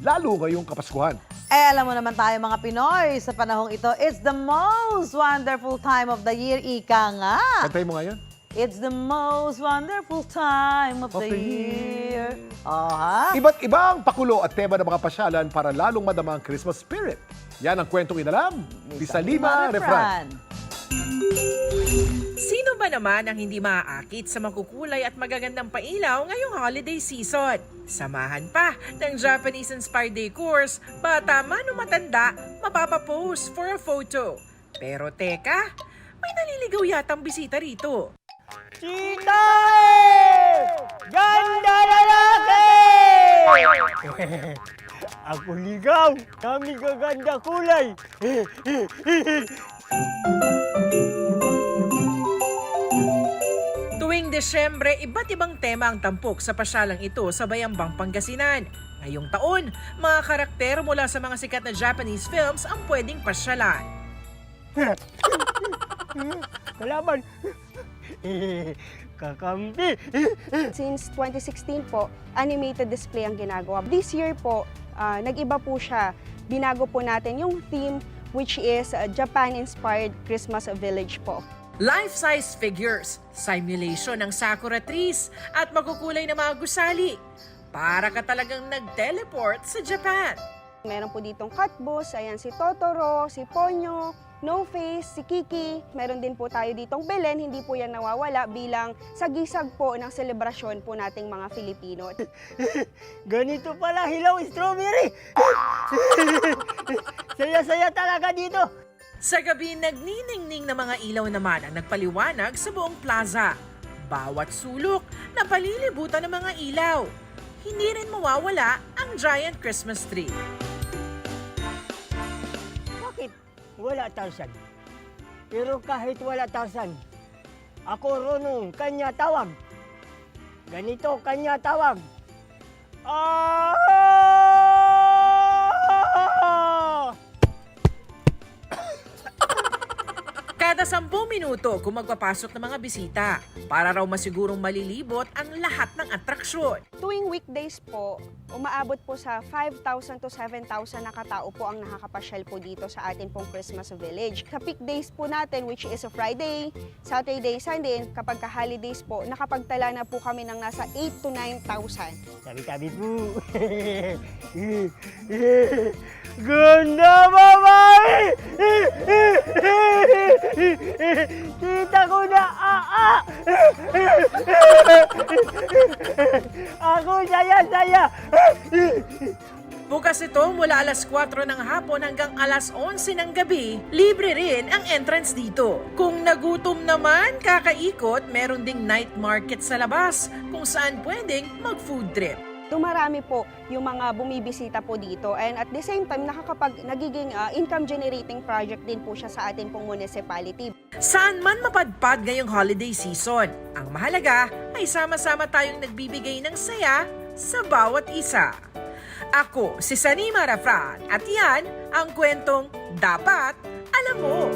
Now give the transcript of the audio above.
lalo ngayong Kapaskuhan. Alam mo naman tayo mga Pinoy, sa panahong ito, it's the most wonderful time of the year, ika nga. Kantay mo ngayon? It's the most wonderful time of the year. Iba't ibang pakulo at tema ng mga pasyalan para lalong madama ang Christmas spirit. Yan ang kwentong inalam ni Salima Refran. Sino ba naman ang hindi maaakit sa makukulay at magagandang pailaw ngayong holiday season? Samahan pa ng Japanese-inspired decors, bata man o matanda, mapapapose for a photo. Pero teka, may naliligaw yatang bisita rito. Chika! Ganda lalaki! Ako ligaw, kami gaganda kulay. Tuwing Desyembre, iba't ibang tema ang tampok sa pasyalang ito sa Bayambang Pangasinan. Ngayong taon, mga karakter mula sa mga sikat na Japanese films ang pwedeng pasyalan. Kalaban. Kakampi. Since 2016 po, animated display ang ginagawa. This year po, nag-iba po siya. Binago po natin yung theme which is Japan-inspired Christmas Village po. Life-size figures, simulation ng sakura trees, at makukulay na mga gusali. Para ka talagang nag-teleport sa Japan. Meron po ditong Katbus, ayan si Totoro, si Ponyo, No Face, si Kiki. Meron din po tayo ditong Belen, hindi po yan nawawala bilang sagisag po ng selebrasyon po nating mga Filipino. Ganito pala hilaw strawberry. Saya-saya talaga dito. Sa gabi, nagniningning na mga ilaw naman ang nagpaliwanag sa buong plaza. Bawat sulok, napalilibutan ng mga ilaw. Hindi rin mawawala ang giant Christmas tree. Bakit wala tarsan? Pero kahit wala tarsan, ako runong kanya tawag. Ganito kanya tawag. Kada 10 minuto kung magpapasok ng mga bisita para raw masigurong malilibot ang lahat ng atraksyon. Tuwing weekdays po, umaabot po sa 5,000 to 7,000 na katao po ang nakakapasyal po dito sa atin pong Christmas Village. Sa peak days po natin, which is a Friday, Saturday, Sunday, kapag ka-holidays po, nakapagtala na po kami ng nasa 8 to 9,000. Tabi-tabi po. Ganda babae! Kita ko na Ako saya-saya! Bukas ito mula alas 4 ng hapon hanggang alas 11 ng gabi, libre rin ang entrance dito. Kung nagutom naman, kakaikot, meron ding night market sa labas kung saan pwedeng mag-food trip. Dumarami po yung mga bumibisita po dito and at the same time nagiging income generating project din po siya sa atin pong municipality. Saan man mapadpad ngayong holiday season, ang mahalaga ay sama-sama tayong nagbibigay ng saya sa bawat isa. Ako si Salima Refran at yan ang kwentong dapat alam mo.